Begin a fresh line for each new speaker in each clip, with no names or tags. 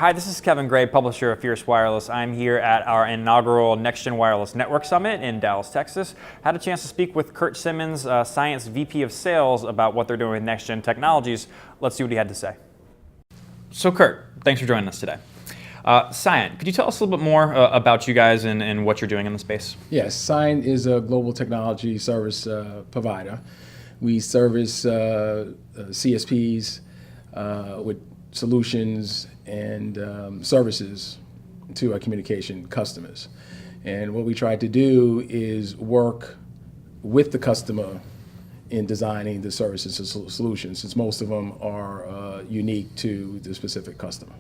Hi, this is Kevin Gray, publisher of Fierce Wireless. I'm here at our inaugural Nextgen Wireless Network Summit in Dallas, Texas. Had a chance to speak with Kurt Simmons, Cyient's VP of Sales, about what they're doing with Nextgen technologies. Let's see what he had to say. So Kurt, thanks for joining us today. Cyient, could you tell us a little bit more about you guys and what you're doing in the space?
Yes, Cyient is a global technology service provider. We service CSPs with solutions and services to our communication customers. And what we try to do is work with the customer in designing the services and solutions, since most of them are unique to the specific customer.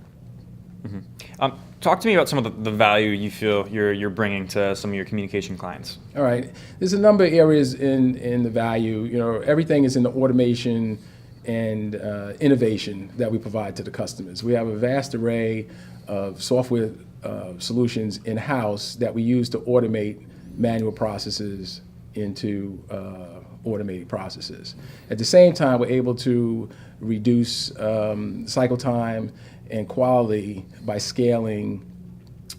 Mm-hmm. Talk to me about some of the value you feel you're bringing to some of your communication clients.
All right, there's a number of areas in the value. You know, everything is in the automation and innovation that we provide to the customers. We have a vast array of software solutions in-house that we use to automate manual processes into automated processes. At the same time, we're able to reduce cycle time and quality by scaling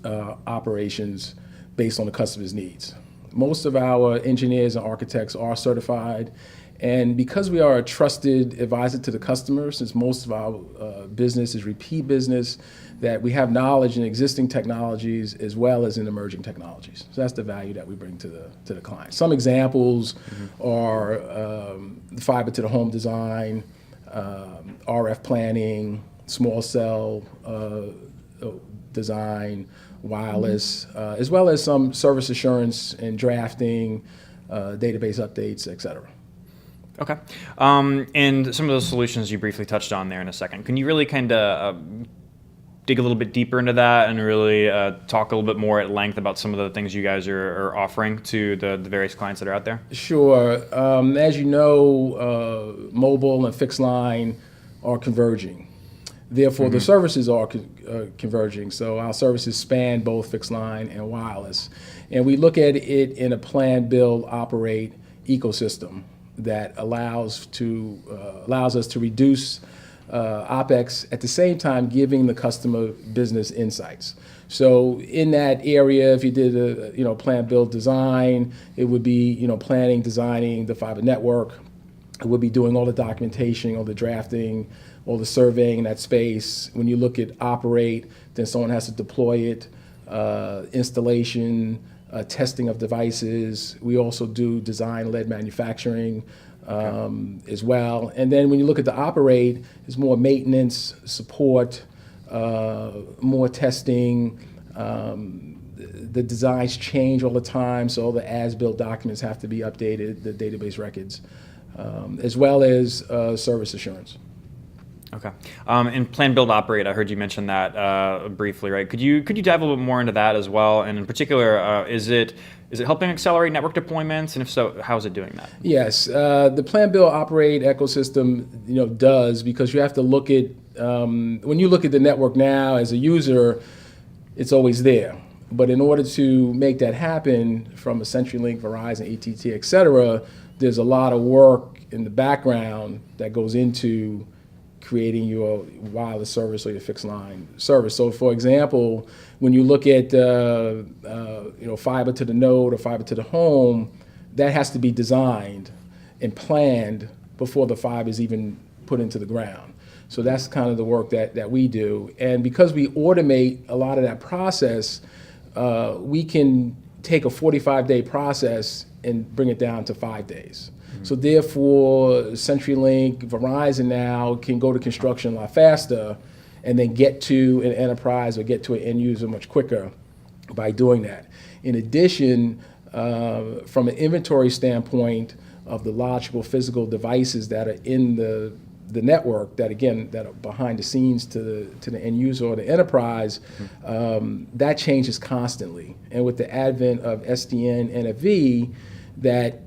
operations based on the customer's needs. Most of our engineers and architects are certified, and because we are a trusted advisor to the customer, since most of our business is repeat business, that we have knowledge in existing technologies as well as in emerging technologies. So that's the value that we bring to the client. Some examples are fiber to the home design, RF planning, small cell design, wireless, as well as some service assurance and drafting, database updates, et cetera.
Okay. And some of those solutions you briefly touched on there in a second. Can you really kind of dig a little bit deeper into that and really talk a little bit more at length about some of the things you guys are offering to the various clients that are out there?
Sure. As you know, mobile and fixed line are converging. Therefore, the services are converging. So our services span both fixed line and wireless. And we look at it in a plan, build, operate ecosystem that allows us to reduce OpEx, at the same time giving the customer business insights. So in that area, if you did a plan, build, design, it would be planning, designing the fiber network. It would be doing all the documentation, all the drafting, all the surveying in that space. When you look at operate, then someone has to deploy it, installation, testing of devices. We also do design-led manufacturing as well. And then when you look at the operate, it's more maintenance, support, more testing. The designs change all the time, so all the as-built documents have to be updated, the database records, as well as service assurance.
Okay. And plan, build, operate, I heard you mention that briefly, right? Could you dive a little bit more into that as well? And in particular, is it helping accelerate network deployments? And if so, how is it doing that?
Yes, the plan, build, operate ecosystem, does, because you have to look at when you look at the network now as a user, it's always there. But in order to make that happen, from a CenturyLink, Verizon, AT&T, et cetera, there's a lot of work in the background that goes into creating your wireless service or your fixed line service. So, for example, when you look at fiber to the node or fiber to the home, that has to be designed and planned before the fiber is even put into the ground. So that's kind of the work that we do. And because we automate a lot of that process, we can take a 45-day process and bring it down to 5 days. So therefore, CenturyLink, Verizon now can go to construction a lot faster and then get to an enterprise or get to an end user much quicker by doing that. In addition, from an inventory standpoint of the logical physical devices that are in the network, that are behind the scenes to the end user or the enterprise, that changes constantly. And with the advent of SDN, NFV, that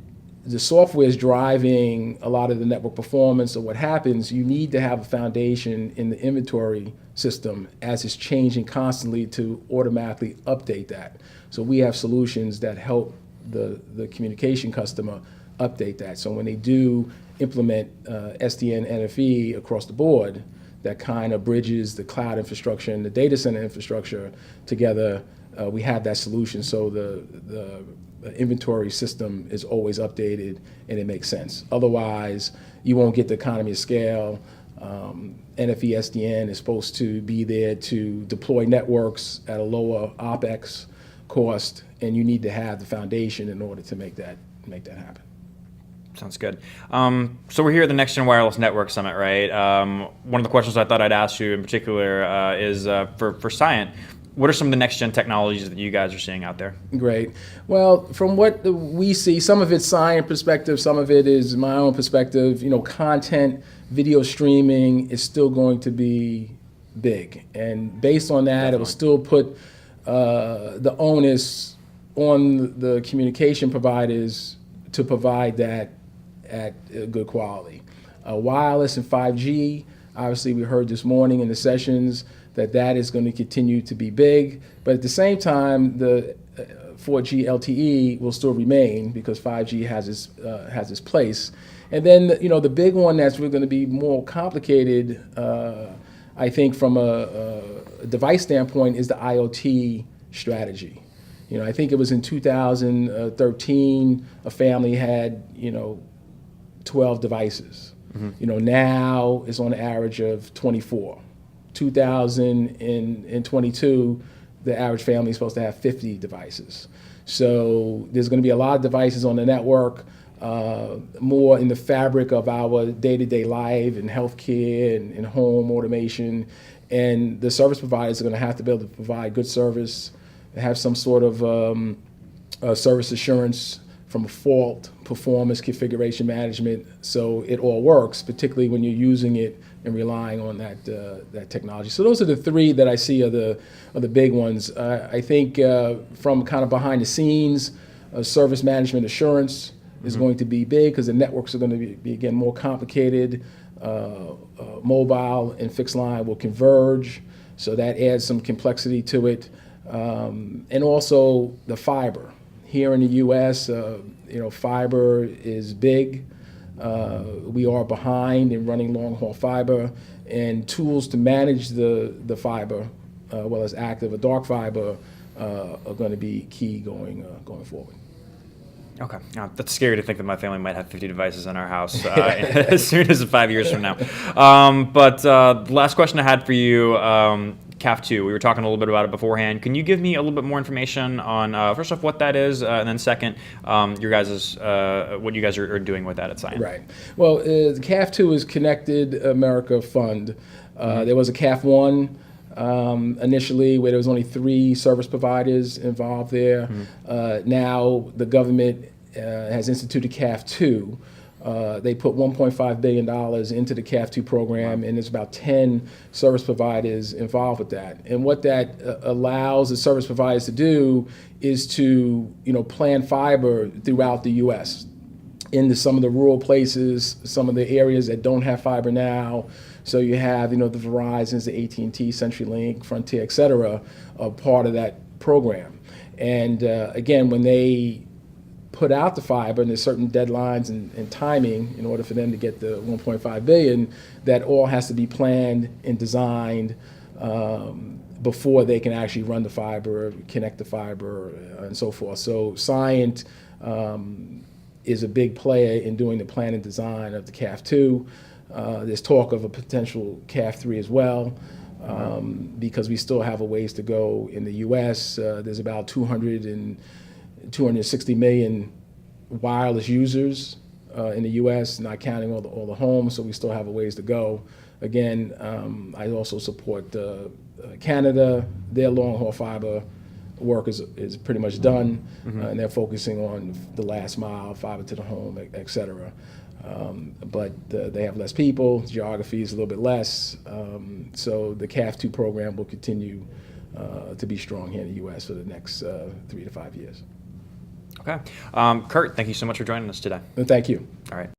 the software is driving a lot of the network performance. So what happens, you need to have a foundation in the inventory system as it's changing constantly to automatically update that. So we have solutions that help the communication customer update that. So when they do implement SDN, NFV across the board, that kind of bridges the cloud infrastructure and the data center infrastructure together, we have that solution. So the inventory system is always updated and it makes sense. Otherwise, you won't get the economy of scale. NFV SDN is supposed to be there to deploy networks at a lower OpEx cost, and you need to have the foundation in order to make that happen.
Sounds good. So we're here at the Nextgen Wireless Network Summit, right? One of the questions I thought I'd ask you in particular is for Cyient. What are some of the next-gen technologies that you guys are seeing out there?
Great. Well, from what we see, some of it's Cyient perspective, some of it is my own perspective. Content, video streaming is still going to be big. And based on that,
Definitely.
It will still put the onus on the communication providers to provide that at good quality. Wireless and 5G, obviously we heard this morning in the sessions that is going to continue to be big, but at the same time, the 4G LTE will still remain because 5G has its place. And then the big one that's really going to be more complicated, I think from a device standpoint, is the IoT strategy. I think it was in 2013 a family had 12 devices. Now it's on an average of 24. 2022, the average family is supposed to have 50 devices. So there's going to be a lot of devices on the network, more in the fabric of our day-to-day life and healthcare and home automation. And the service providers are going to have to be able to provide good service, have some sort of service assurance from a fault, performance, configuration management, so it all works, particularly when you're using it and relying on that technology. So those are the three that I see are the big ones. I think from kind of behind the scenes, service management assurance is going to be big because the networks are going to be again more complicated. Mobile and fixed line will converge, so that adds some complexity to it. And also the fiber. Here in the U.S., fiber is big. We are behind in running long-haul fiber, and tools to manage the fiber, well as active or dark fiber, are going to be key going forward.
Okay, that's scary to think that my family might have 50 devices in our house as soon as 5 years from now. But the last question I had for you, CAF2, we were talking a little bit about it beforehand. Can you give me a little bit more information on, first off, what that is, and then second, what you guys are doing with that at Cyient?
Right. Well, the CAF2 is Connected America Fund. There was a CAF1 initially where there was only 3 service providers involved there. Now the government has instituted CAF2. They put $1.5 billion into the CAF2 program, and there's about 10 service providers involved with that. And what that allows the service providers to do is to plan fiber throughout the U.S. into some of the rural places, some of the areas that don't have fiber now. So you have the Verizons, the AT&T, CenturyLink, Frontier, et cetera, are part of that program. And again, when they put out the fiber, and there's certain deadlines and timing in order for them to get the 1.5 billion, that all has to be planned and designed before they can actually run the fiber, connect the fiber, and so forth. So Cyient is a big player in doing the plan and design of the CAF2. There's talk of a potential CAF3 as well, because we still have a ways to go in the U.S. There's about 260 million wireless users in the U.S., not counting all the homes, so we still have a ways to go. Again, I also support Canada. Their long-haul fiber work is pretty much done, and they're focusing on the last mile, fiber to the home, et cetera. But they have less people, geography is a little bit less, so the CAF2 program will continue to be strong here in the U.S. for the next 3 to 5 years.
Okay. Kurt, thank you so much for joining us today.
Thank you.
All right.